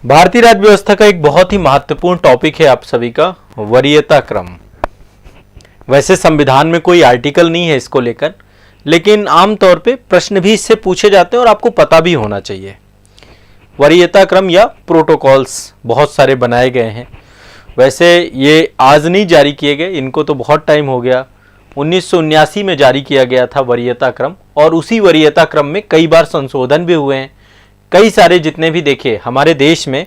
भारतीय राज्य व्यवस्था का एक बहुत ही महत्वपूर्ण टॉपिक है आप सभी का, वरीयता क्रम। वैसे संविधान में कोई आर्टिकल नहीं है इसको लेकर, लेकिन आमतौर पे प्रश्न भी इससे पूछे जाते हैं और आपको पता भी होना चाहिए। वरीयता क्रम या प्रोटोकॉल्स बहुत सारे बनाए गए हैं। वैसे ये आज नहीं जारी किए गए, इनको तो बहुत टाइम हो गया। 1979 में जारी किया गया था वरीयता क्रम, और उसी वरीयता क्रम में कई बार संशोधन भी हुए हैं। कई सारे जितने भी देखिए हमारे देश में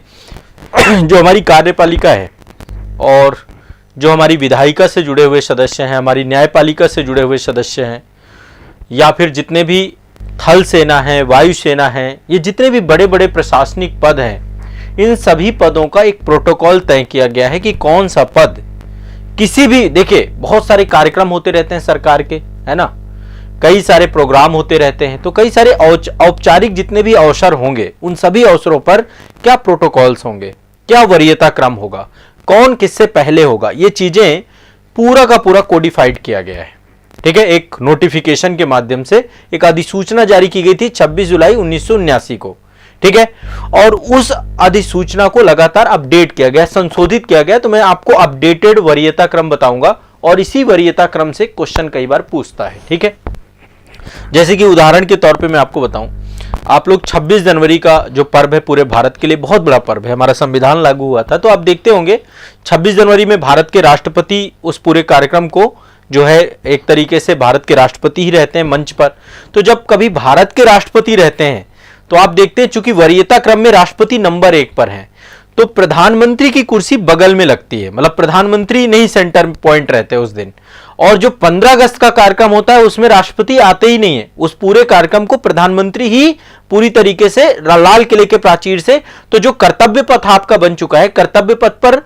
जो हमारी कार्यपालिका है और जो हमारी विधायिका से जुड़े हुए सदस्य हैं, हमारी न्यायपालिका से जुड़े हुए सदस्य हैं, या फिर जितने भी थल सेना है, वायु सेना है, ये जितने भी बड़े बड़े प्रशासनिक पद हैं, इन सभी पदों का एक प्रोटोकॉल तय किया गया है कि कौन सा पद किसी भी, देखिए बहुत सारे कार्यक्रम होते रहते हैं सरकार के, है ना, कई सारे प्रोग्राम होते रहते हैं, तो कई सारे औपचारिक जितने भी अवसर होंगे उन सभी अवसरों पर क्या प्रोटोकॉल्स होंगे, क्या वरीयता क्रम होगा, कौन किससे पहले होगा, ये चीजें पूरा का पूरा कोडिफाइड किया गया है। ठीक है, एक नोटिफिकेशन के माध्यम से एक अधिसूचना जारी की गई थी 26 जुलाई 1979 को। ठीक है, और उस अधिसूचना को लगातार अपडेट किया गया, संशोधित किया गया। तो मैं आपको अपडेटेड वरीयता क्रम बताऊंगा और इसी वरीयता क्रम से क्वेश्चन कई बार पूछता है। ठीक है, जैसे कि उदाहरण के तौर पे मैं आपको बताऊं, आप लोग 26 जनवरी का जो पर्व है पूरे भारत के लिए बहुत बड़ा पर्व है, हमारा संविधान लागू हुआ था, तो आप देखते होंगे 26 जनवरी में भारत के राष्ट्रपति उस पूरे कार्यक्रम को जो है एक तरीके से भारत के राष्ट्रपति ही रहते हैं मंच पर। तो जब कभी भारत के राष्ट्रपति रहते हैं तो आप देखते हैं चूंकि वरीयता क्रम में राष्ट्रपति नंबर 1 पर है, तो प्रधानमंत्री की कुर्सी बगल में लगती है, मतलब प्रधानमंत्री नहीं सेंटर पॉइंट रहते उस दिन। और जो 15 अगस्त का कार्यक्रम होता है उसमें राष्ट्रपति आते ही नहीं है, उस पूरे कार्यक्रम को प्रधानमंत्री ही पूरी तरीके से लाल किले के प्राचीर से, तो जो कर्तव्य पथ आपका बन चुका है, कर्तव्य पथ पर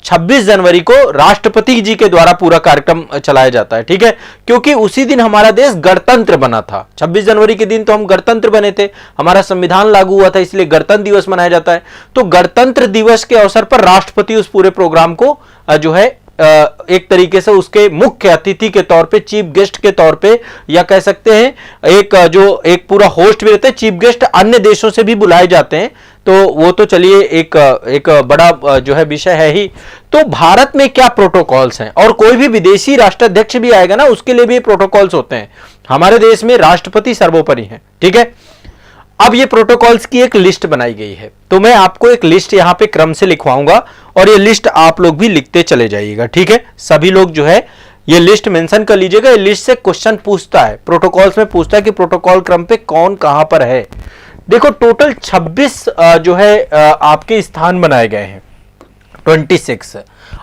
26 जनवरी को राष्ट्रपति जी के द्वारा पूरा कार्यक्रम चलाया जाता है। ठीक है, क्योंकि उसी दिन हमारा देश गणतंत्र बना था। 26 जनवरी के दिन तो हम गणतंत्र बने थे, हमारा संविधान लागू हुआ था, इसलिए गणतंत्र दिवस मनाया जाता है। तो गणतंत्र दिवस के अवसर पर राष्ट्रपति उस पूरे प्रोग्राम को जो है एक तरीके से उसके मुख्य अतिथि के तौर पे, चीफ गेस्ट के तौर पे, या कह सकते हैं एक पूरा होस्ट भी रहते हैं, चीफ गेस्ट अन्य देशों से भी बुलाए जाते हैं। तो वो तो चलिए एक बड़ा जो है विषय है ही। तो भारत में क्या प्रोटोकॉल्स हैं, और कोई भी विदेशी राष्ट्राध्यक्ष भी आएगा ना, उसके लिए भी प्रोटोकॉल्स होते हैं। हमारे देश में राष्ट्रपति सर्वोपरि हैं। ठीक है, अब ये प्रोटोकॉल्स की एक लिस्ट बनाई गई है, तो मैं आपको एक लिस्ट यहां पे क्रम से लिखवाऊंगा और ये लिस्ट आप लोग भी लिखते चले जाइएगा। ठीक है, सभी लोग जो है ये लिस्ट मेंशन कर लीजिएगा। ये लिस्ट से क्वेश्चन पूछता है, प्रोटोकॉल्स में पूछता है कि प्रोटोकॉल क्रम पे कौन कहां पर है। देखो टोटल 26 जो है आपके स्थान बनाए गए हैं, 26।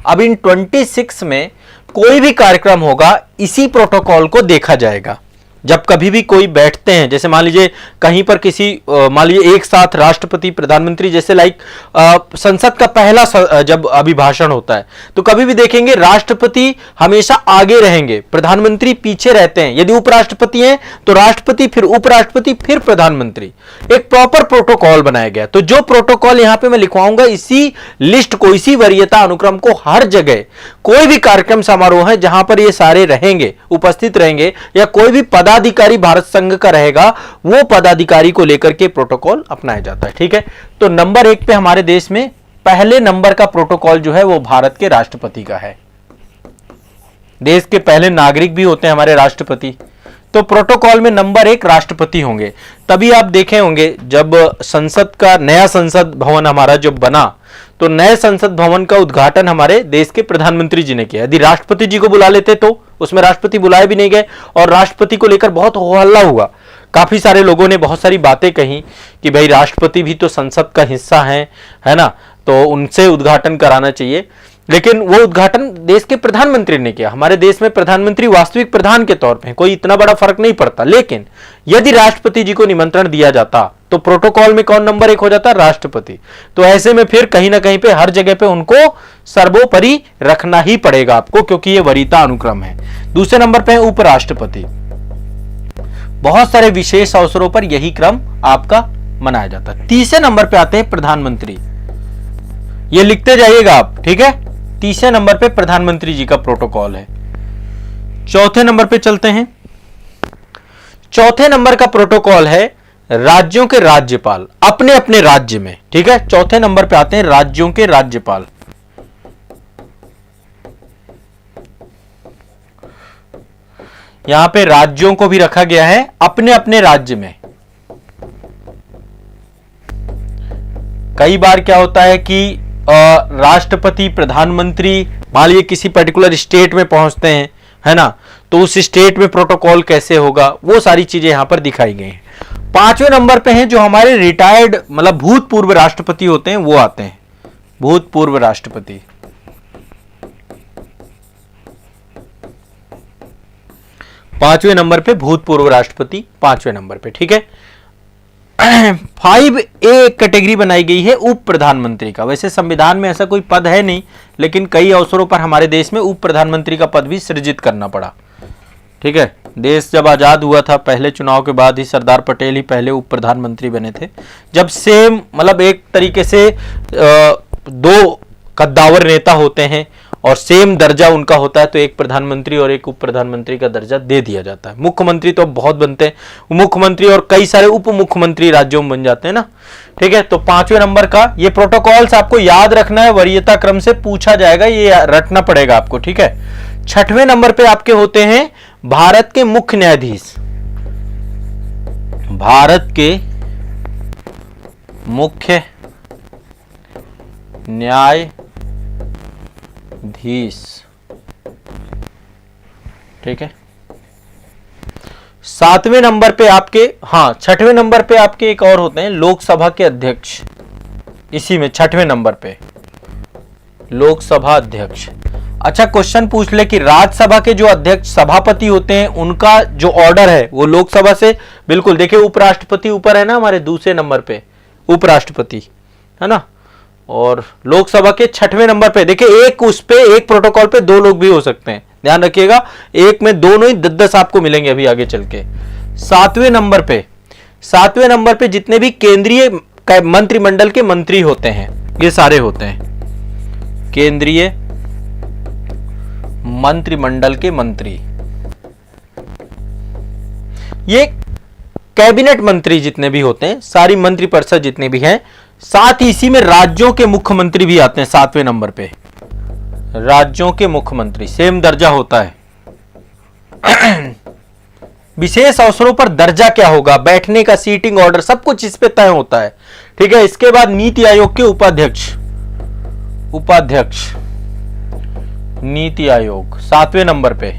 अब इन 26 में कोई भी कार्यक्रम होगा इसी प्रोटोकॉल को देखा जाएगा। जब कभी भी कोई बैठते हैं, जैसे मान लीजिए कहीं पर किसी मान लीजिए एक साथ राष्ट्रपति प्रधानमंत्री, जैसे लाइक संसद का पहला जब अभिभाषण होता है, तो कभी भी देखेंगे राष्ट्रपति हमेशा आगे रहेंगे, प्रधानमंत्री पीछे रहते हैं। यदि उपराष्ट्रपति हैं तो राष्ट्रपति, फिर उपराष्ट्रपति, फिर प्रधानमंत्री। एक प्रॉपर प्रोटोकॉल बनाया गया। तो जो प्रोटोकॉल यहां पर मैं लिखवाऊंगा, इसी लिस्ट को, इसी वरीयता अनुक्रम को हर जगह कोई भी कार्यक्रम समारोह है जहां पर ये सारे रहेंगे, उपस्थित रहेंगे, या कोई भी पदाधिकारी भारत संघ का रहेगा, वो पदाधिकारी को लेकर के प्रोटोकॉल अपनाया जाता है। ठीक है, तो नंबर 1 पे हमारे देश में पहले नंबर का प्रोटोकॉल जो है वो भारत के राष्ट्रपति का है। देश के पहले नागरिक भी होते हैं हमारे राष्ट्रपति, तो प्रोटोकॉल में नंबर 1 राष्ट्रपति होंगे। तभी आप देखे होंगे जब संसद का नया संसद भवन हमारा जब बना, तो नए संसद भवन का उद्घाटन हमारे देश के प्रधानमंत्री जी ने किया। यदि राष्ट्रपति जी को बुला लेते तो उसमें राष्ट्रपति बुलाए भी नहीं गए, और राष्ट्रपति को लेकर बहुत हो हल्ला हुआ। काफी सारे लोगों ने बहुत सारी बातें कही कि भाई राष्ट्रपति भी तो संसद का हिस्सा है ना, तो उनसे उद्घाटन कराना चाहिए। लेकिन वो उद्घाटन देश के प्रधानमंत्री ने किया। हमारे देश में प्रधानमंत्री वास्तविक प्रधान के तौर पे, कोई इतना बड़ा फर्क नहीं पड़ता। लेकिन यदि राष्ट्रपति जी को निमंत्रण दिया जाता तो प्रोटोकॉल में कौन नंबर 1 हो जाता? राष्ट्रपति। तो ऐसे में फिर कहीं ना कहीं पे हर जगह पे उनको सर्वोपरि रखना ही पड़ेगा आपको, क्योंकि ये वरीयता अनुक्रम है। दूसरे नंबर पे है उपराष्ट्रपति। बहुत सारे विशेष अवसरों पर यही क्रम आपका मनाया जाता है। तीसरे नंबर पे आते हैं प्रधानमंत्री। ये लिखते जाइएगा आप, ठीक है। तीसरे नंबर पे प्रधानमंत्री जी का प्रोटोकॉल है। चौथे नंबर पे चलते हैं। चौथे नंबर का प्रोटोकॉल है राज्यों के राज्यपाल अपने अपने राज्य में, ठीक है। चौथे नंबर पे आते हैं राज्यों के राज्यपाल। यहां पे राज्यों को भी रखा गया है अपने अपने राज्य में। कई बार क्या होता है कि राष्ट्रपति, प्रधानमंत्री मान लीजिए किसी पर्टिकुलर स्टेट में पहुंचते हैं, है ना, तो उस स्टेट में प्रोटोकॉल कैसे होगा, वो सारी चीजें यहां पर दिखाई गई हैं। पांचवें नंबर पे हैं जो हमारे रिटायर्ड मतलब भूतपूर्व राष्ट्रपति होते हैं, वो आते हैं भूतपूर्व राष्ट्रपति। पांचवें नंबर पे भूतपूर्व राष्ट्रपति, पांचवें नंबर पे, ठीक है। 5A कैटेगरी बनाई गई है उप प्रधानमंत्री का। वैसे संविधान में ऐसा कोई पद है नहीं, लेकिन कई अवसरों पर हमारे देश में उप प्रधानमंत्री का पद भी सृजित करना पड़ा, ठीक है। देश जब आजाद हुआ था, पहले चुनाव के बाद ही सरदार पटेल ही पहले उप प्रधानमंत्री बने थे। जब सेम मतलब एक तरीके से दो कद्दावर नेता होते हैं और सेम दर्जा उनका होता है, तो एक प्रधानमंत्री और एक उप प्रधानमंत्री का दर्जा दे दिया जाता है। मुख्यमंत्री तो बहुत बनते हैं, मुख्यमंत्री और कई सारे उप मुख्यमंत्री राज्यों में बन जाते हैं ना, ठीक है। तो पांचवें नंबर का ये प्रोटोकॉल्स आपको याद रखना है, वरीयता क्रम से पूछा जाएगा, ये रटना पड़ेगा आपको, ठीक है। छठवें नंबर पे आपके होते हैं भारत के मुख्य न्यायाधीश। भारत के मुख्य न्यायाधीश, ठीक है। सातवें नंबर पे आपके, हाँ छठवें नंबर पे आपके एक और होते हैं लोकसभा के अध्यक्ष। इसी में छठवें नंबर पे लोकसभा अध्यक्ष। अच्छा, क्वेश्चन पूछ ले कि राज्यसभा के जो अध्यक्ष सभापति होते हैं उनका जो ऑर्डर है वो लोकसभा से, बिल्कुल देखिए उपराष्ट्रपति ऊपर है ना हमारे दूसरे नंबर पे, उपराष्ट्रपति है ना, और लोकसभा के छठवें नंबर पे देखिए एक उस पे एक प्रोटोकॉल पे दो लोग भी हो सकते हैं, ध्यान रखिएगा, एक में दोनों ही 10-10 आपको मिलेंगे अभी आगे चल के। सातवें नंबर पे जितने भी केंद्रीय मंत्रिमंडल के मंत्री होते हैं ये सारे होते हैं केंद्रीय मंत्रिमंडल के मंत्री। ये कैबिनेट मंत्री जितने भी होते हैं, सारी मंत्रिपरिषद जितने भी हैं, साथ ही इसी में राज्यों के मुख्यमंत्री भी आते हैं सातवें नंबर पे। राज्यों के मुख्यमंत्री सेम दर्जा होता है। विशेष अवसरों पर दर्जा क्या होगा, बैठने का सीटिंग ऑर्डर सब कुछ इस पे तय होता है, ठीक है। इसके बाद नीति आयोग के उपाध्यक्ष नीति आयोग सातवें नंबर पे,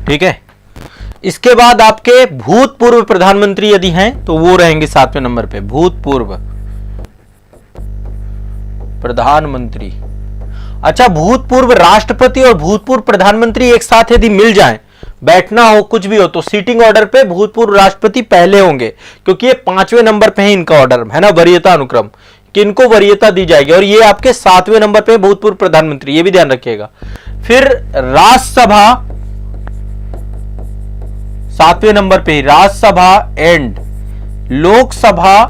ठीक है। इसके बाद आपके भूतपूर्व प्रधानमंत्री यदि हैं तो वो रहेंगे सातवें नंबर पे, भूतपूर्व प्रधानमंत्री। अच्छा, भूतपूर्व राष्ट्रपति और भूतपूर्व प्रधानमंत्री एक साथ यदि मिल जाएं, बैठना हो कुछ भी हो, तो सीटिंग ऑर्डर पे भूतपूर्व राष्ट्रपति पहले होंगे, क्योंकि ये पांचवें नंबर पे है इनका ऑर्डर, है ना, वरीयता अनुक्रम, किनको वरीयता दी जाएगी, और ये आपके सातवें नंबर पे भूतपूर्व प्रधानमंत्री, ये भी ध्यान रखिएगा। फिर राज्यसभा सातवें नंबर पे, राज्यसभा एंड लोकसभा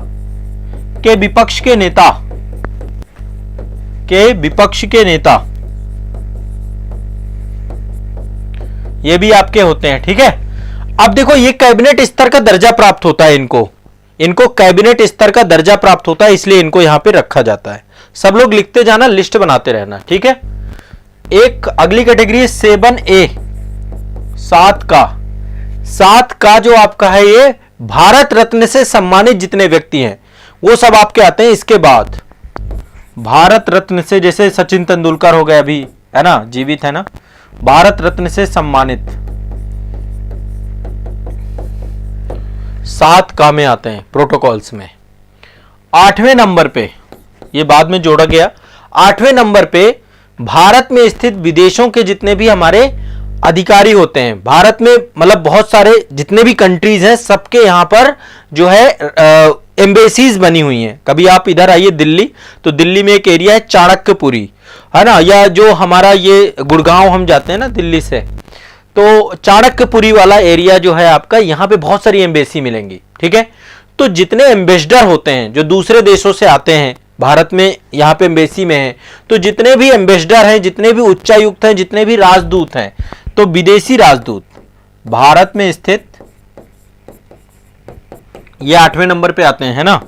के विपक्ष के नेता ये भी आपके होते हैं, ठीक है। अब देखो ये कैबिनेट स्तर का दर्जा प्राप्त होता है, इनको कैबिनेट स्तर का दर्जा प्राप्त होता है, इसलिए इनको यहां पे रखा जाता है। सब लोग लिखते जाना, लिस्ट बनाते रहना, ठीक है। एक अगली कैटेगरी है 7A, सात का जो आपका है ये भारत रत्न से सम्मानित जितने व्यक्ति हैं वो सब आपके आते हैं। इसके बाद भारत रत्न से, जैसे सचिन तेंदुलकर हो गए अभी, है ना, जीवित है ना, भारत रत्न से सम्मानित 7 में आते हैं प्रोटोकॉल्स में। 8वें नंबर पे, ये बाद में जोड़ा गया, 8वें नंबर पे भारत में स्थित विदेशों के जितने भी हमारे अधिकारी होते हैं, भारत में मतलब बहुत सारे जितने भी कंट्रीज हैं सबके यहां पर जो है एम्बेसीज बनी हुई हैं। कभी आप इधर आइए दिल्ली, तो दिल्ली में एक एरिया है चाणक्यपुरी, है ना, या जो हमारा ये गुड़गांव हम जाते हैं ना दिल्ली से, तो चाणक्यपुरी वाला एरिया जो है आपका, यहां पे बहुत सारी एम्बेसी मिलेंगी, ठीक है। तो जितने एम्बेसडर होते हैं जो दूसरे देशों से आते हैं भारत में, यहाँ पे एम्बेसी में हैं, तो जितने भी एम्बेसडर हैं, जितने भी उच्चायुक्त हैं, जितने भी राजदूत हैं, तो विदेशी राजदूत भारत में स्थित ये 8वें नंबर पे आते हैं, है ना,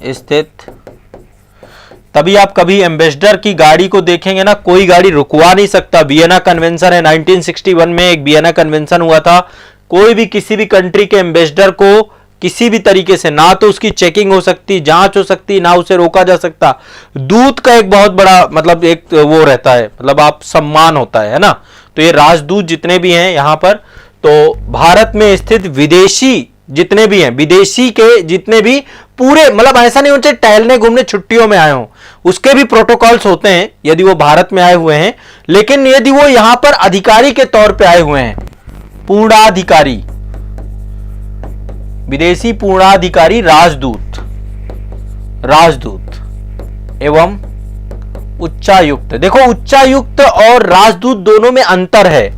स्थित। तभी आप कभी एम्बेसडर की गाड़ी को देखेंगे ना, कोई गाड़ी रुकवा नहीं सकता। वियना कन्वेंशन है, 1961 में एक वियना कन्वेंशन हुआ था। कोई भी किसी भी कंट्री के एम्बेसडर को किसी भी तरीके से ना तो उसकी चेकिंग हो सकती, जांच हो सकती, ना उसे रोका जा सकता। दूत का एक बहुत बड़ा मतलब एक वो रहता है, मतलब आप सम्मान होता है ना। तो ये राजदूत जितने भी हैं यहां पर, तो भारत में स्थित विदेशी जितने भी हैं, विदेशी के जितने भी पूरे, मतलब ऐसा नहीं होना चाहिए टहलने घूमने छुट्टियों में आए हों, उसके भी प्रोटोकॉल्स होते हैं यदि वो भारत में आए हुए हैं। लेकिन यदि वो यहां पर अधिकारी के तौर पे आए हुए हैं, पूर्णाधिकारी, विदेशी पूर्णाधिकारी, राजदूत, राजदूत एवं उच्चायुक्त। देखो उच्चायुक्त और राजदूत दोनों में अंतर है।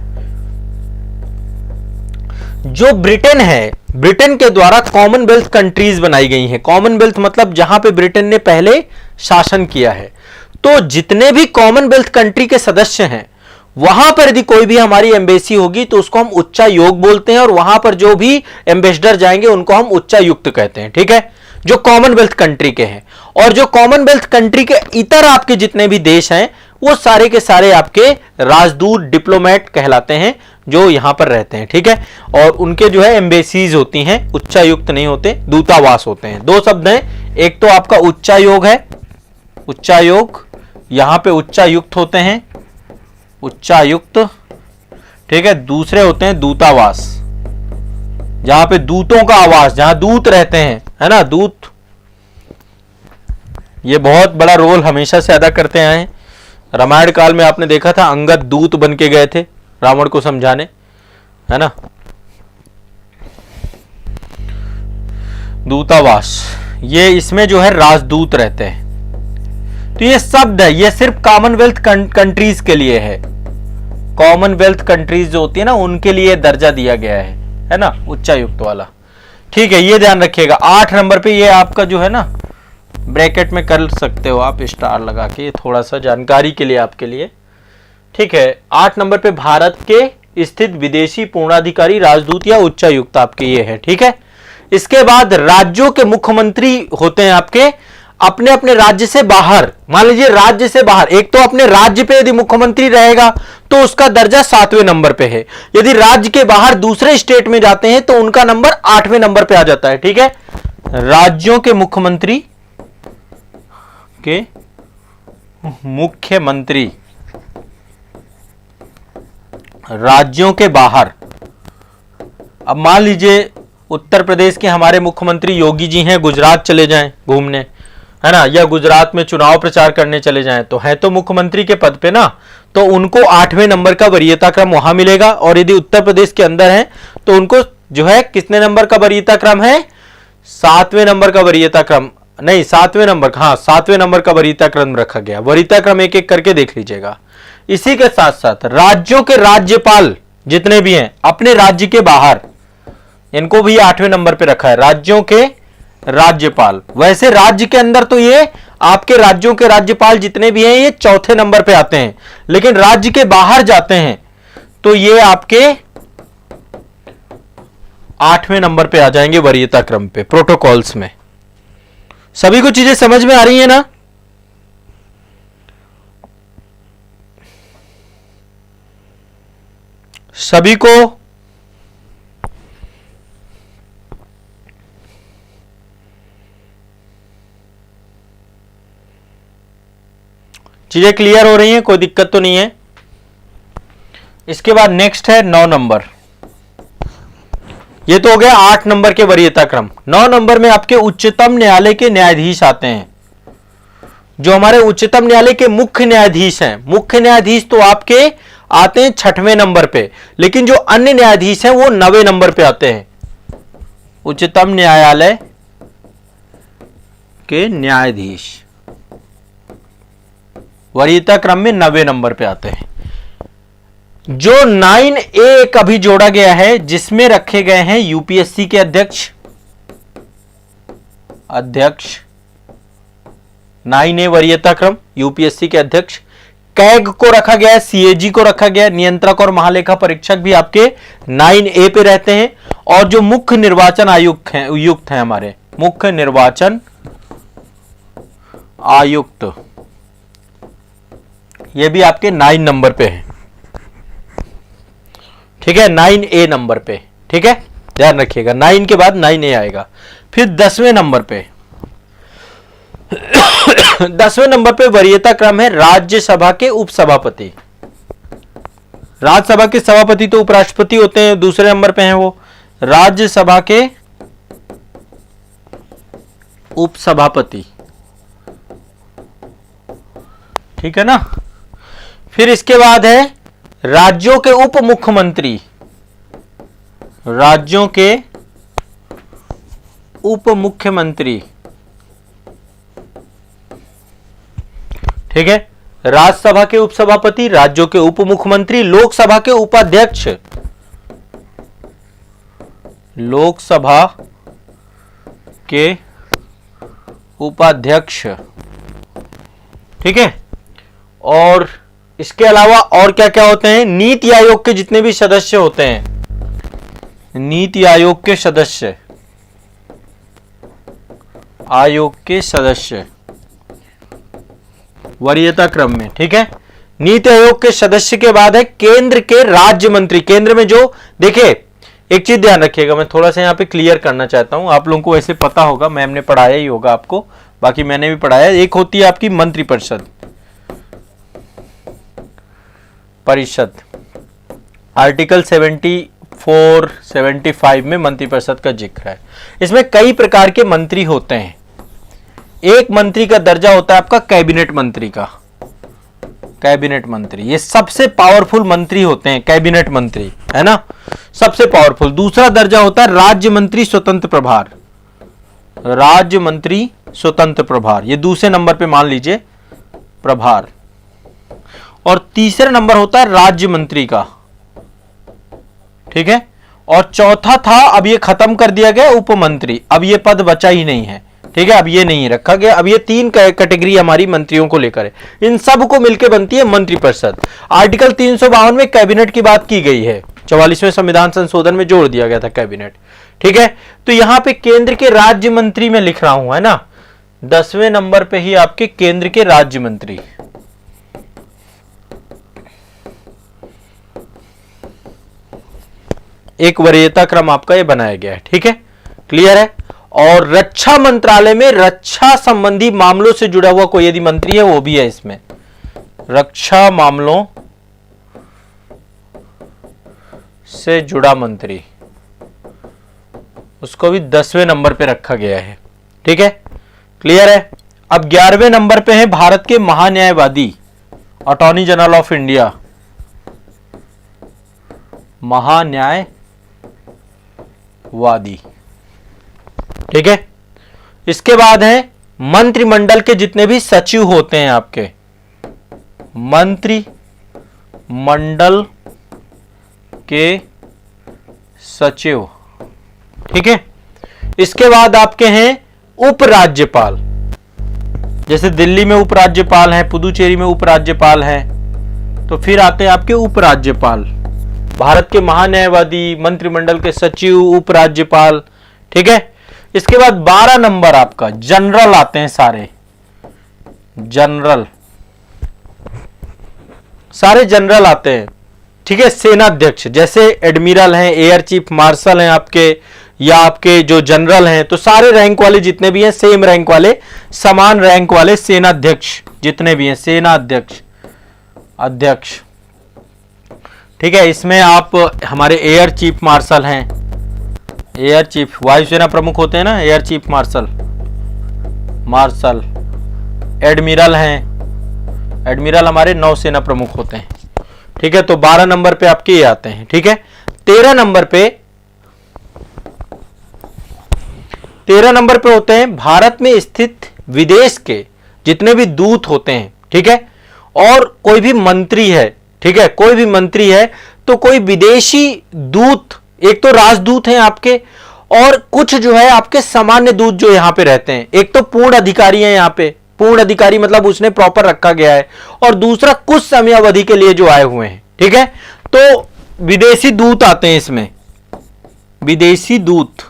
जो ब्रिटेन है, ब्रिटेन के द्वारा कॉमनवेल्थ कंट्रीज बनाई गई हैं। कॉमनवेल्थ मतलब जहां पे ब्रिटेन ने पहले शासन किया है। तो जितने भी कॉमनवेल्थ कंट्री के सदस्य हैं, वहां पर यदि कोई भी हमारी एम्बेसी होगी तो उसको हम उच्चायोग बोलते हैं, और वहां पर जो भी एम्बेसडर जाएंगे उनको हम उच्चायुक्त कहते हैं। ठीक है, जो कॉमनवेल्थ कंट्री के हैं। और जो कॉमनवेल्थ कंट्री के इतर आपके जितने भी देश हैं, वो सारे के सारे आपके राजदूत, डिप्लोमेट कहलाते हैं, जो यहां पर रहते हैं। ठीक है, और उनके जो है एम्बेसीज होती हैं, उच्चायुक्त नहीं होते, दूतावास होते हैं। दो शब्द हैं, एक तो आपका उच्चायोग है, उच्चायोग, यहां पे उच्चायुक्त होते हैं, उच्चायुक्त। ठीक है, दूसरे होते हैं दूतावास, जहां पे दूतों का आवास, जहां दूत रहते हैं, है ना, दूत। ये बहुत बड़ा रोल हमेशा से अदा करते आए हैं। रामायण काल में आपने देखा था अंगद दूत बन के गए थे रावण को समझाने, है ना। दूतावास, ये इसमें जो है राजदूत रहते हैं। तो ये शब्द है, ये सिर्फ कॉमनवेल्थ कंट्रीज के लिए है। कॉमनवेल्थ कंट्रीज जो होती है ना, उनके लिए दर्जा दिया गया है ना, उच्चायुक्त वाला। ठीक है, ये ध्यान रखिएगा। 8 नंबर पे ये आपका जो है ना, ब्रैकेट में कर सकते हो आप स्टार लगा के, थोड़ा सा जानकारी के लिए आपके लिए। ठीक है, 8 नंबर पे भारत के स्थित विदेशी पूर्णाधिकारी, राजदूत या उच्चायुक्त आपके ये है। ठीक है, इसके बाद राज्यों के मुख्यमंत्री होते हैं आपके अपने अपने राज्य से बाहर। मान लीजिए राज्य से बाहर, एक तो अपने राज्य पे यदि मुख्यमंत्री रहेगा तो उसका दर्जा 7वें नंबर पे है। यदि राज्य के बाहर दूसरे स्टेट में जाते हैं तो उनका नंबर 8वें नंबर पे आ जाता है। ठीक है, राज्यों के मुख्यमंत्री के मुख्यमंत्री राज्यों के बाहर। अब मान लीजिए उत्तर प्रदेश के हमारे मुख्यमंत्री योगी जी हैं, गुजरात चले जाएं घूमने, है ना, या गुजरात में चुनाव प्रचार करने चले जाएं, तो है तो मुख्यमंत्री के पद पे ना, तो उनको 8वें नंबर का वरीयता क्रम वहां मिलेगा। और यदि उत्तर प्रदेश के अंदर है तो उनको जो है कितने नंबर का वरीयता क्रम है, 7वें नंबर का वरीयता क्रम, नहीं 7वें नंबर, हाँ 7वें नंबर का वरीयता क्रम रखा गया। वरीयता क्रम एक एक करके देख लीजिएगा। इसी के साथ साथ राज्यों के राज्यपाल जितने भी हैं अपने राज्य के बाहर, इनको भी 8वें नंबर पे रखा है, राज्यों के राज्यपाल। वैसे राज्य के अंदर तो ये आपके राज्यों के राज्यपाल जितने भी हैं ये 4थे नंबर पे आते हैं, लेकिन राज्य के बाहर जाते हैं तो ये आपके 8वें नंबर पे आ जाएंगे वरीयता क्रम पे, प्रोटोकॉल्स में। सभी को चीजें समझ में आ रही है ना? सभी को चीजें क्लियर हो रही हैं, कोई दिक्कत तो नहीं है। इसके बाद नेक्स्ट है 9 नंबर। ये तो हो गया 8 नंबर के वरीयता क्रम। 9 नंबर में आपके उच्चतम न्यायालय के न्यायाधीश आते हैं। जो हमारे उच्चतम न्यायालय के मुख्य न्यायाधीश हैं, मुख्य न्यायाधीश तो आपके आते हैं 6वें नंबर पे, लेकिन जो अन्य न्यायाधीश हैं वो 9वें नंबर पे आते हैं। उच्चतम न्यायालय के न्यायाधीश वरीयता क्रम में 9वें नंबर पे आते हैं। जो 9A कभी जोड़ा गया है, जिसमें रखे गए हैं यूपीएससी के अध्यक्ष 9A वरीयता क्रम, यूपीएससी के अध्यक्ष। कैग को रखा गया है, सीएजी को रखा गया है, नियंत्रक और महालेखा परीक्षक भी आपके 9A पे रहते हैं। और जो मुख्य निर्वाचन आयुक्त हैं हमारे मुख्य निर्वाचन आयुक्त, ये भी आपके 9 नंबर पे है। ठीक है, 9A नंबर पे। ठीक है, ध्यान रखिएगा 9 के बाद 9A आएगा। फिर 10वें नंबर पे 10वें नंबर पे वरीयता क्रम है राज्यसभा के उपसभापति। राज्यसभा के सभापति तो उपराष्ट्रपति होते हैं, दूसरे नंबर पे हैं वो राज्यसभा के उपसभापति। ठीक है ना। फिर इसके बाद है राज्यों के उप मुख्यमंत्री। राज्यों के उप मुख्यमंत्री। ठीक है, राज्यसभा के उपसभापति, राज्यों के उप मुख्यमंत्री, लोकसभा के उपाध्यक्ष, लोकसभा के उपाध्यक्ष। ठीक है, और इसके अलावा और क्या क्या होते हैं, नीति आयोग के जितने भी सदस्य होते हैं, नीति आयोग के सदस्य, आयोग के सदस्य वरीयता क्रम में। ठीक है, नीति आयोग के सदस्य के बाद है केंद्र के राज्य मंत्री। केंद्र में जो, देखिए एक चीज ध्यान रखिएगा, मैं थोड़ा सा यहां पे क्लियर करना चाहता हूं, आप लोगों को ऐसे पता होगा, मैम ने पढ़ाया ही होगा आपको, बाकी मैंने भी पढ़ाया। एक होती है आपकी मंत्रिपरिषद, परिषद, आर्टिकल 74, 75 में मंत्रिपरिषद का जिक्र है। इसमें कई प्रकार के मंत्री होते हैं। एक मंत्री का दर्जा होता है आपका कैबिनेट मंत्री का, कैबिनेट मंत्री, ये सबसे पावरफुल मंत्री होते हैं, कैबिनेट मंत्री, है ना, सबसे पावरफुल। दूसरा दर्जा होता है राज्य मंत्री स्वतंत्र प्रभार, राज्य मंत्री स्वतंत्र प्रभार, ये दूसरे नंबर पे मान लीजिए प्रभार। और तीसरा नंबर होता है राज्य मंत्री का। ठीक है, और चौथा था, अब ये खत्म कर दिया गया, उपमंत्री, अब ये पद बचा ही नहीं है। ठीक है, अब ये नहीं रखा गया। अब ये 3 कैटेगरी हमारी मंत्रियों को लेकर है, इन सब को मिलकर बनती है मंत्रिपरिषद। आर्टिकल 352 में कैबिनेट की बात की गई है, 44वें संविधान संशोधन में जोड़ दिया गया था कैबिनेट। ठीक है, तो यहां पे केंद्र के राज्य मंत्री में लिख रहा हूं, है ना, 10वें नंबर पे ही आपके केंद्र के राज्य मंत्री। एक वरीयता क्रम आपका ये बनाया गया है। ठीक है, क्लियर है। और रक्षा मंत्रालय में रक्षा संबंधी मामलों से जुड़ा हुआ कोई यदि मंत्री है वो भी है इसमें, रक्षा मामलों से जुड़ा मंत्री, उसको भी 10वें नंबर पे रखा गया है। ठीक है, क्लियर है। अब 11वें नंबर पे है भारत के महान्यायवादी, अटॉर्नी जनरल ऑफ इंडिया, महान्यायवादी। ठीक है, इसके बाद है मंत्रिमंडल के जितने भी सचिव होते हैं आपके, मंत्रिमंडल के सचिव। ठीक है, इसके बाद आपके हैं उपराज्यपाल, जैसे दिल्ली में उपराज्यपाल हैं, पुदुचेरी में उपराज्यपाल हैं, तो फिर आते हैं आपके उपराज्यपाल, भारत के महान्यायवादी, मंत्रिमंडल के सचिव, उपराज्यपाल। ठीक है, इसके बाद 12 नंबर आपका जनरल आते हैं, सारे जनरल, सारे जनरल आते हैं। ठीक है, सेनाध्यक्ष, जैसे एडमिरल हैं, एयर चीफ मार्शल हैं आपके, या आपके जो जनरल हैं, तो सारे रैंक वाले जितने भी हैं, सेम रैंक वाले, समान रैंक वाले सेनाध्यक्ष जितने भी हैं, सेनाध्यक्ष, अध्यक्ष। ठीक है, इसमें आप हमारे एयर चीफ मार्शल हैं, एयर चीफ, वायुसेना प्रमुख होते हैं ना, एयर चीफ मार्शल, एडमिरल हैं, एडमिरल हमारे नौसेना प्रमुख होते हैं। ठीक है, तो 12 नंबर पे आपके ये आते हैं। ठीक है, 13 नंबर पे होते हैं भारत में स्थित विदेश के जितने भी दूत होते हैं। ठीक है, और कोई भी मंत्री है, ठीक है, कोई भी मंत्री है तो कोई विदेशी दूत, एक तो राजदूत हैं आपके, और कुछ जो है आपके सामान्य दूत जो यहां पे रहते हैं। एक तो पूर्ण अधिकारी है, यहां पे पूर्ण अधिकारी मतलब उसने प्रॉपर रखा गया है, और दूसरा कुछ समयावधि के लिए जो आए हुए हैं। ठीक है, तो विदेशी दूत आते हैं इसमें, विदेशी दूत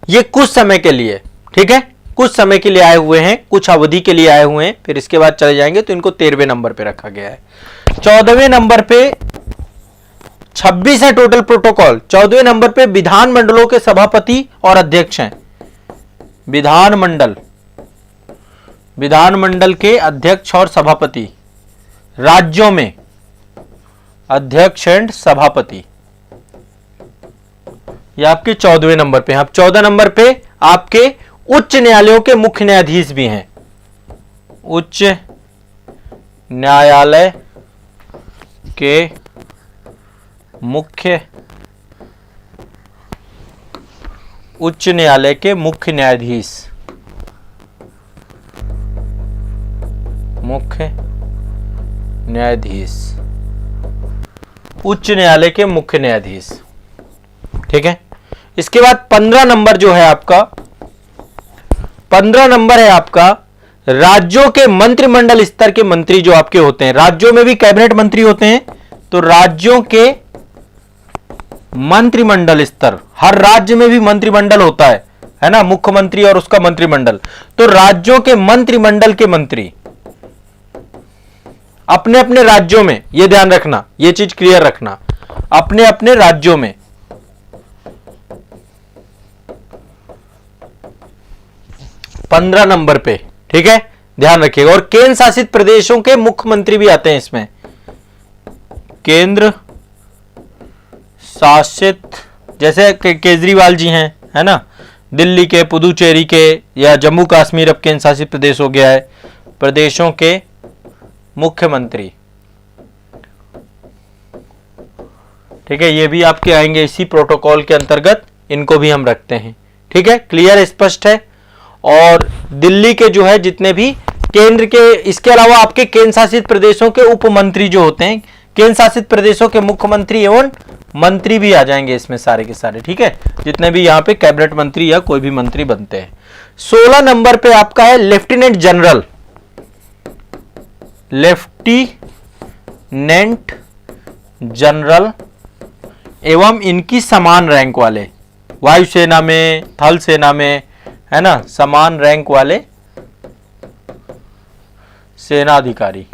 ये कुछ समय के लिए, ठीक है, कुछ समय के लिए आए हुए हैं, कुछ अवधि के लिए आए हुए हैं, फिर इसके बाद चले जाएंगे, तो इनको 13वें नंबर पे रखा गया है। 14वें नंबर पे 26 है टोटल प्रोटोकॉल। 14वें नंबर पे विधानमंडलों के सभापति और अध्यक्ष हैं। विधानमंडल के अध्यक्ष और सभापति, राज्यों में अध्यक्ष एंड सभापति, ये आपके 14वें नंबर पे। अब 14 नंबर पे आपके उच्च न्यायालयों के मुख्य न्यायाधीश भी हैं। उच्च न्यायालय के मुख्य न्यायाधीश, उच्च न्यायालय के मुख्य न्यायाधीश, ठीक है। इसके बाद 15 नंबर जो है आपका, 15 नंबर है आपका राज्यों के मंत्रिमंडल स्तर के मंत्री जो आपके होते हैं। राज्यों में भी कैबिनेट मंत्री होते हैं, तो राज्यों के मंत्रिमंडल स्तर, हर राज्य में भी मंत्रिमंडल होता है ना, मुख्यमंत्री और उसका मंत्रिमंडल। तो राज्यों के मंत्रिमंडल के मंत्री अपने अपने राज्यों में, यह ध्यान रखना, यह चीज क्लियर रखना, अपने अपने राज्यों में 15 नंबर पे, ठीक है, ध्यान रखिएगा। और केंद्र शासित प्रदेशों के मुख्यमंत्री भी आते हैं इसमें। केंद्र शासित, जैसे केजरीवाल जी हैं, है ना, दिल्ली के, पुदुचेरी के, या जम्मू कश्मीर अब केंद्र शासित प्रदेश हो गया है, प्रदेशों के मुख्यमंत्री, ठीक है, ये भी आपके आएंगे इसी प्रोटोकॉल के अंतर्गत, इनको भी हम रखते हैं, ठीक है, क्लियर, स्पष्ट है। और दिल्ली के जो है जितने भी केंद्र के, इसके अलावा आपके केंद्र शासित प्रदेशों के उपमंत्री जो होते हैं, केंद्र शासित प्रदेशों के मुख्यमंत्री एवं मंत्री भी आ जाएंगे इसमें सारे के सारे, ठीक है, जितने भी यहाँ पे कैबिनेट मंत्री या कोई भी मंत्री बनते हैं। 16 नंबर पे आपका है लेफ्टिनेंट जनरल, लेफ्टिनेंट जनरल एवं इनकी समान रैंक वाले, वायुसेना में, थल सेना में, है ना, समान रैंक वाले सेना अधिकारी,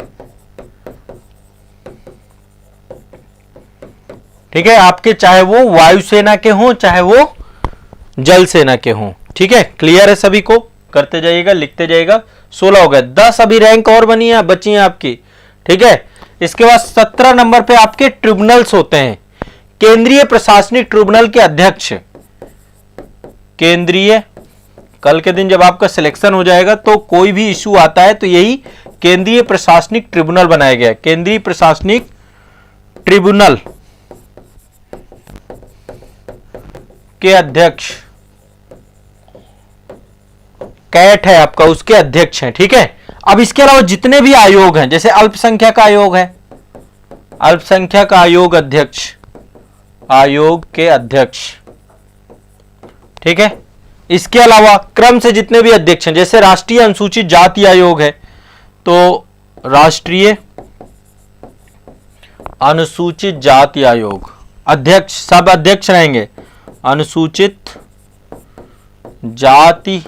ठीक है, आपके चाहे वो वायुसेना के हों चाहे वो जल सेना के हों, ठीक है, क्लियर है सभी को, करते जाइएगा, लिखते जाइएगा। 16 हो गए, 10 अभी रैंक और बनी है, बची है आपकी, ठीक है। इसके बाद 17 नंबर पे आपके ट्रिब्यूनल्स होते हैं। केंद्रीय प्रशासनिक ट्रिब्यूनल के अध्यक्ष, केंद्रीय, कल के दिन जब आपका सिलेक्शन हो जाएगा तो कोई भी इशू आता है तो यही केंद्रीय प्रशासनिक ट्रिब्यूनल बनाया गया है। केंद्रीय प्रशासनिक ट्रिब्यूनल के अध्यक्ष, कैट है आपका, उसके अध्यक्ष हैं, ठीक है। अब इसके अलावा जितने भी आयोग हैं, जैसे अल्पसंख्यक आयोग है, अल्पसंख्यक आयोग अध्यक्ष, आयोग के अध्यक्ष, ठीक है। इसके अलावा क्रम से जितने भी अध्यक्ष हैं, जैसे राष्ट्रीय अनुसूचित जाति आयोग है, तो राष्ट्रीय अनुसूचित जाति आयोग अध्यक्ष, सब अध्यक्ष रहेंगे, अनुसूचित जाति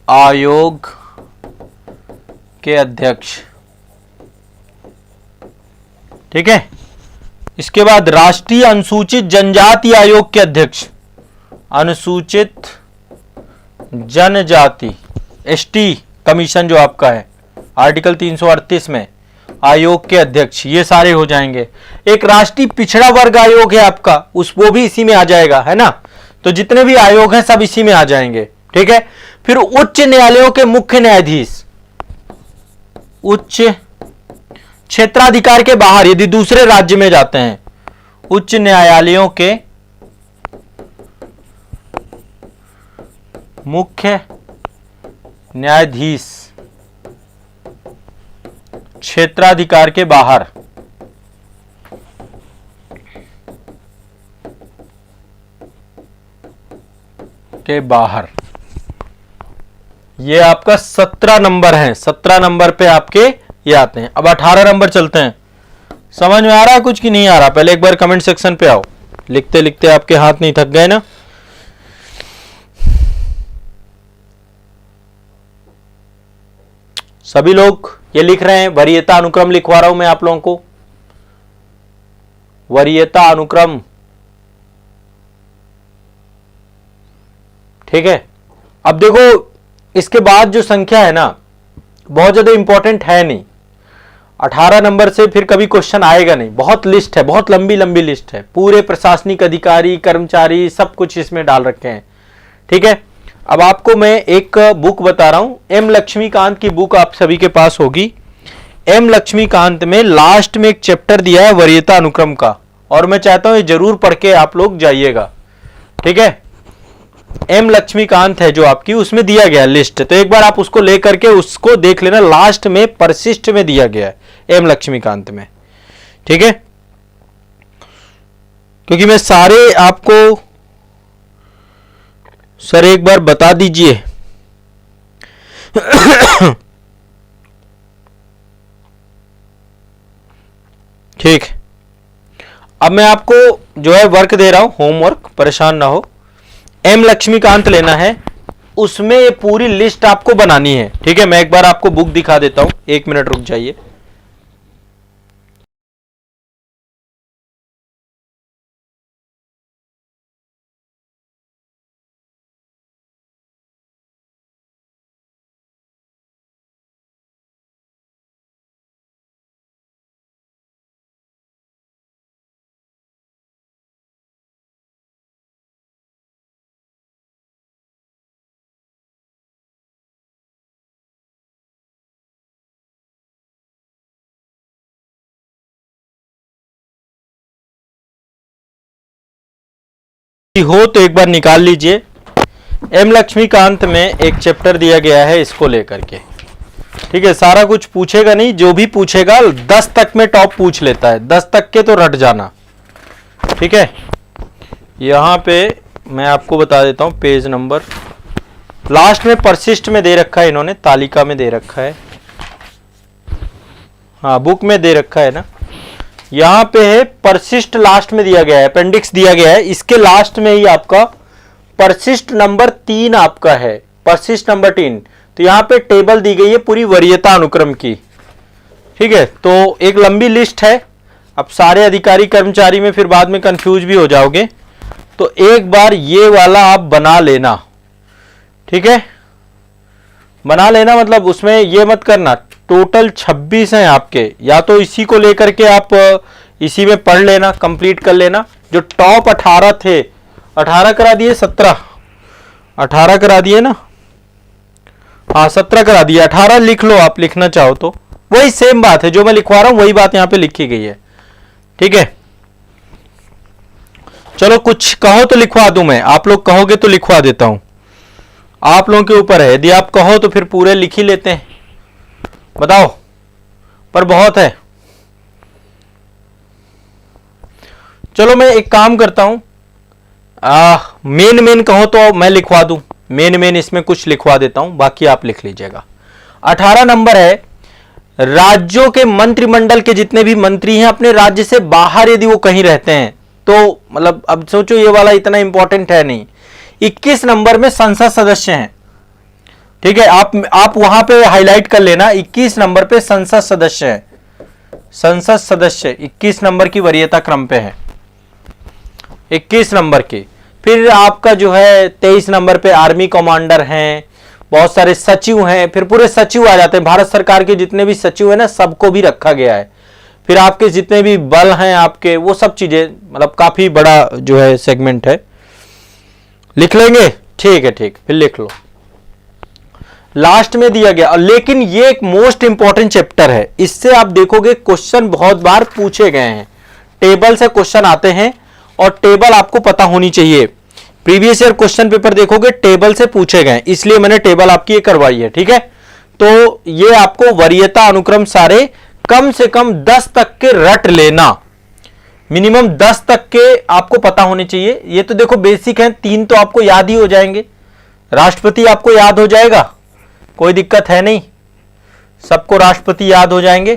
आयोग के अध्यक्ष, ठीक है। इसके बाद राष्ट्रीय अनुसूचित जनजाति आयोग के अध्यक्ष, अनुसूचित जनजाति, एसटी कमीशन जो आपका है आर्टिकल 338 में, आयोग के अध्यक्ष, ये सारे हो जाएंगे। एक राष्ट्रीय पिछड़ा वर्ग आयोग है आपका, वो भी इसी में आ जाएगा, है ना। तो जितने भी आयोग हैं सब इसी में आ जाएंगे, ठीक है। फिर उच्च न्यायालयों के मुख्य न्यायाधीश, उच्च क्षेत्राधिकार के बाहर यदि दूसरे राज्य में जाते हैं, उच्च न्यायालयों के मुख्य न्यायाधीश क्षेत्राधिकार के बाहर, ये आपका 17 नंबर है। 17 नंबर पे आपके ये आते हैं। अब 18 नंबर चलते हैं। समझ में आ रहा है कुछ कि नहीं आ रहा? पहले एक बार कमेंट सेक्शन पे आओ। लिखते लिखते आपके हाथ नहीं थक गए ना? सभी लोग ये लिख रहे हैं। वरीयता अनुक्रम लिखवा रहा हूं मैं आप लोगों को। वरीयता अनुक्रम, ठीक है। अब देखो इसके बाद जो संख्या है ना, बहुत ज्यादा इंपॉर्टेंट है नहीं। 18 नंबर से फिर कभी क्वेश्चन आएगा नहीं। बहुत लिस्ट है, बहुत लंबी लंबी लिस्ट है। पूरे प्रशासनिक अधिकारी, कर्मचारी सब कुछ इसमें डाल रखे हैं, ठीक है। अब आपको मैं एक बुक बता रहा हूं, एम लक्ष्मीकांत की बुक आप सभी के पास होगी। एम लक्ष्मीकांत में लास्ट में एक चैप्टर दिया है वरीयता अनुक्रम का, और मैं चाहता हूं ये जरूर पढ़ के आप लोग जाइएगा, ठीक है। एम लक्ष्मीकांत है जो आपकी, उसमें दिया गया लिस्ट, तो एक बार आप उसको लेकर के उसको देख लेना। लास्ट में परिशिष्ट में दिया गया है एम लक्ष्मीकांत में, ठीक है। क्योंकि मैं सारे आपको सर एक बार बता दीजिए। ठीक, अब मैं आपको जो है वर्क दे रहा हूं, होमवर्क, परेशान ना हो। एम लक्ष्मीकांत लेना है, उसमें ये पूरी लिस्ट आपको बनानी है, ठीक है। मैं एक बार आपको बुक दिखा देता हूं, 1 मिनट रुक जाइए। हो तो एक बार निकाल लीजिए। एम लक्ष्मीकांत में एक चैप्टर दिया गया है, इसको लेकर के, ठीक है। सारा कुछ पूछेगा नहीं, जो भी पूछेगा 10 तक में टॉप पूछ लेता है, 10 तक के तो रट जाना, ठीक है। यहां पे मैं आपको बता देता हूं पेज नंबर, लास्ट में परिशिष्ट में दे रखा है इन्होंने, तालिका में दे रखा है, हाँ बुक में दे रखा है ना। यहां पे है परिशिष्ट, लास्ट में दिया गया है, अपेंडिक्स दिया गया है, इसके लास्ट में ही आपका परिशिष्ट नंबर 3 आपका है, परिशिष्ट नंबर 3। तो यहां पे टेबल दी गई है पूरी वरीयता अनुक्रम की, ठीक है। तो एक लंबी लिस्ट है, अब सारे अधिकारी कर्मचारी में फिर बाद में कंफ्यूज भी हो जाओगे, तो एक बार ये वाला आप बना लेना, ठीक है। बना लेना मतलब उसमें ये मत करना, टोटल 26 हैं आपके, या तो इसी को लेकर के आप इसी में पढ़ लेना, कंप्लीट कर लेना। जो टॉप 18 थे, 18 करा दिए, 18 करा दिए ना, हाँ 17 करा दिए, 18 लिख लो आप, लिखना चाहो तो। वही सेम बात है जो मैं लिखवा रहा हूं, वही बात यहां पे लिखी गई है, ठीक है। चलो कुछ कहो तो लिखवा दूं मैं, आप लोग कहोगे तो लिखवा देता हूं, आप लोगों के ऊपर है। यदि आप कहो तो फिर पूरे लिख ही लेते हैं, बताओ, पर बहुत है। चलो मैं एक काम करता हूं, मेन कहो तो मैं लिखवा दूं, मेन इसमें कुछ लिखवा देता हूं, बाकी आप लिख लीजिएगा। 18 नंबर है, राज्यों के मंत्रिमंडल के जितने भी मंत्री हैं, अपने राज्य से बाहर यदि वो कहीं रहते हैं तो, मतलब अब सोचो ये वाला इतना इंपॉर्टेंट है नहीं। 21 नंबर में संसद सदस्य हैं, ठीक है। आप वहां पे हाईलाइट कर लेना, 21 नंबर पे संसद सदस्य है, संसद सदस्य 21 नंबर की वरीयता क्रम पे है, 21 नंबर की। फिर आपका जो है 23 नंबर पे आर्मी कमांडर हैं, बहुत सारे सचिव हैं, फिर पूरे सचिव आ जाते हैं, भारत सरकार के जितने भी सचिव है ना, सबको भी रखा गया है। फिर आपके जितने भी बल हैं आपके, वो सब चीजें, मतलब काफी बड़ा जो है सेगमेंट है। लिख लेंगे, ठीक है, ठीक, फिर लिख लो। लास्ट में दिया गया, लेकिन ये एक मोस्ट इंपॉर्टेंट चैप्टर है, इससे आप देखोगे क्वेश्चन बहुत बार पूछे गए हैं, टेबल से क्वेश्चन आते हैं, और टेबल आपको पता होनी चाहिए। प्रीवियस ईयर क्वेश्चन पेपर देखोगे टेबल से पूछे गए, इसलिए मैंने टेबल आपकी ये करवाई है, ठीक है। तो ये आपको वरीयता अनुक्रम सारे कम से कम 10 तक के रट लेना, मिनिमम 10 तक के आपको पता होने चाहिए। ये तो देखो बेसिक है, 3 तो आपको याद ही हो जाएंगे, राष्ट्रपति आपको याद हो जाएगा, कोई दिक्कत है नहीं, सबको राष्ट्रपति याद हो जाएंगे,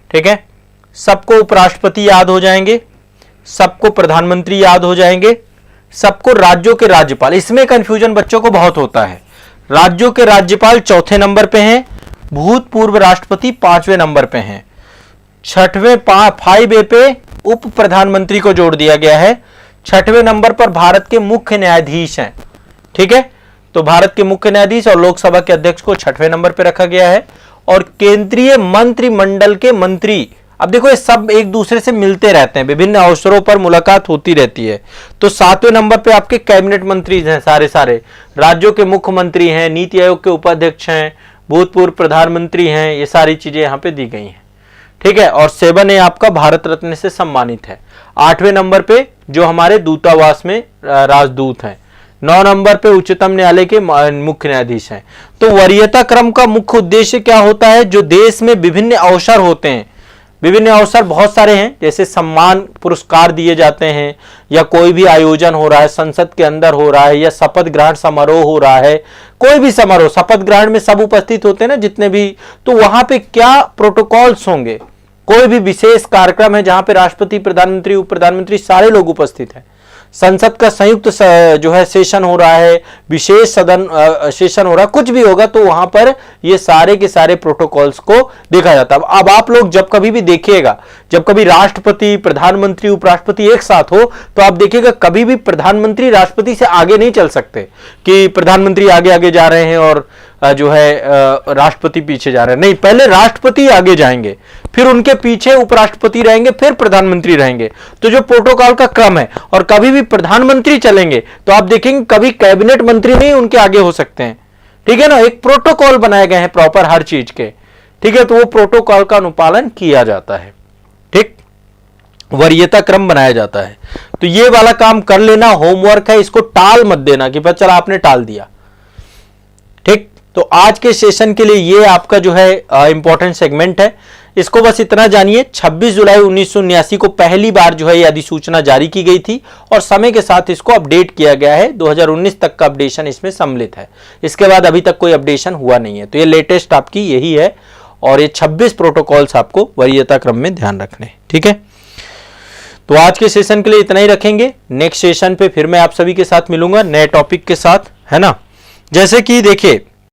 ठीक है। सबको उपराष्ट्रपति याद हो जाएंगे, सबको प्रधानमंत्री याद हो जाएंगे, सबको राज्यों के राज्यपाल। इसमें कंफ्यूजन बच्चों को बहुत होता है। राज्यों के राज्यपाल चौथे नंबर पे हैं, भूतपूर्व राष्ट्रपति 5वें नंबर पे हैं, 6वें 5A पे उप प्रधानमंत्री को जोड़ दिया गया है, 6वें नंबर पर भारत के मुख्य न्यायाधीश हैं। ठीक है, तो भारत के मुख्य न्यायाधीश और लोकसभा के अध्यक्ष को 6वें नंबर पर रखा गया है। और केंद्रीय मंत्रिमंडल के मंत्री, अब देखो ये सब एक दूसरे से मिलते रहते हैं, विभिन्न अवसरों पर मुलाकात होती रहती है। तो 7वें नंबर पे आपके कैबिनेट मंत्री हैं, सारे राज्यों के मुख्यमंत्री हैं, नीति आयोग के उपाध्यक्ष हैं, भूतपूर्व प्रधानमंत्री हैं, ये सारी चीजें यहां पे दी गई हैं। ठीक है, और 7 आपका भारत रत्न से सम्मानित है। 8वें नंबर पे जो हमारे दूतावास में राजदूत हैं। 9 नंबर पे उच्चतम न्यायालय के मुख्य न्यायाधीश हैं। तो वरीयता क्रम का मुख्य उद्देश्य क्या होता है? जो देश में विभिन्न अवसर होते हैं, विभिन्न अवसर बहुत सारे हैं, जैसे सम्मान पुरस्कार दिए जाते हैं, या कोई भी आयोजन हो रहा है, संसद के अंदर हो रहा है, या शपथ ग्रहण समारोह हो रहा है, कोई भी समारोह, शपथ ग्रहण में सब उपस्थित होते हैं ना जितने भी, तो वहां पे क्या प्रोटोकॉल्स होंगे? कोई भी विशेष कार्यक्रम है जहां पे राष्ट्रपति, प्रधानमंत्री, उप प्रधानमंत्री सारे लोग उपस्थित हैं, संसद का संयुक्त जो है सेशन हो रहा है, विशेष सदन सेशन हो रहा है, कुछ भी होगा, तो वहां पर ये सारे के सारे प्रोटोकॉल्स को देखा जाता है। अब आप लोग जब कभी भी देखिएगा, जब कभी राष्ट्रपति, प्रधानमंत्री, उपराष्ट्रपति एक साथ हो, तो आप देखिएगा कभी भी प्रधानमंत्री राष्ट्रपति से आगे नहीं चल सकते कि प्रधानमंत्री आगे आगे जा रहे हैं और जो है राष्ट्रपति पीछे जा रहे हैं। नहीं, पहले राष्ट्रपति आगे जाएंगे, फिर उनके पीछे उपराष्ट्रपति रहेंगे, फिर प्रधानमंत्री रहेंगे। तो जो प्रोटोकॉल का क्रम है, और कभी भी प्रधानमंत्री चलेंगे तो आप देखेंगे कभी कैबिनेट मंत्री नहीं उनके आगे हो सकते हैं। ठीक है ना, एक प्रोटोकॉल बनाए गए हैं प्रॉपर हर चीज के। ठीक है, तो वो प्रोटोकॉल का अनुपालन किया जाता है। ठीक, वरीयता क्रम बनाया जाता है। तो ये वाला काम कर लेना, होमवर्क है, इसको टाल मत देना कि चल आपने टाल दिया। ठीक, तो आज के सेशन के लिए ये आपका जो है इंपॉर्टेंट सेगमेंट है, इसको बस इतना जानिए। 26 जुलाई 1979 को पहली बार जो है ये अधिसूचना जारी की गई थी, और समय के साथ इसको अपडेट किया गया है। 2019 तक का अपडेशन इसमें सम्मिलित है, इसके बाद अभी तक कोई अपडेशन हुआ नहीं है। तो ये लेटेस्ट आपकी यही है, और ये 26 प्रोटोकॉल्स आपको वरीयता क्रम में ध्यान रखने। ठीक है, तो आज के सेशन के लिए इतना ही रखेंगे। नेक्स्ट सेशन पे फिर मैं आप सभी के साथ मिलूंगा नए टॉपिक के साथ, है ना। जैसे कि देखिए,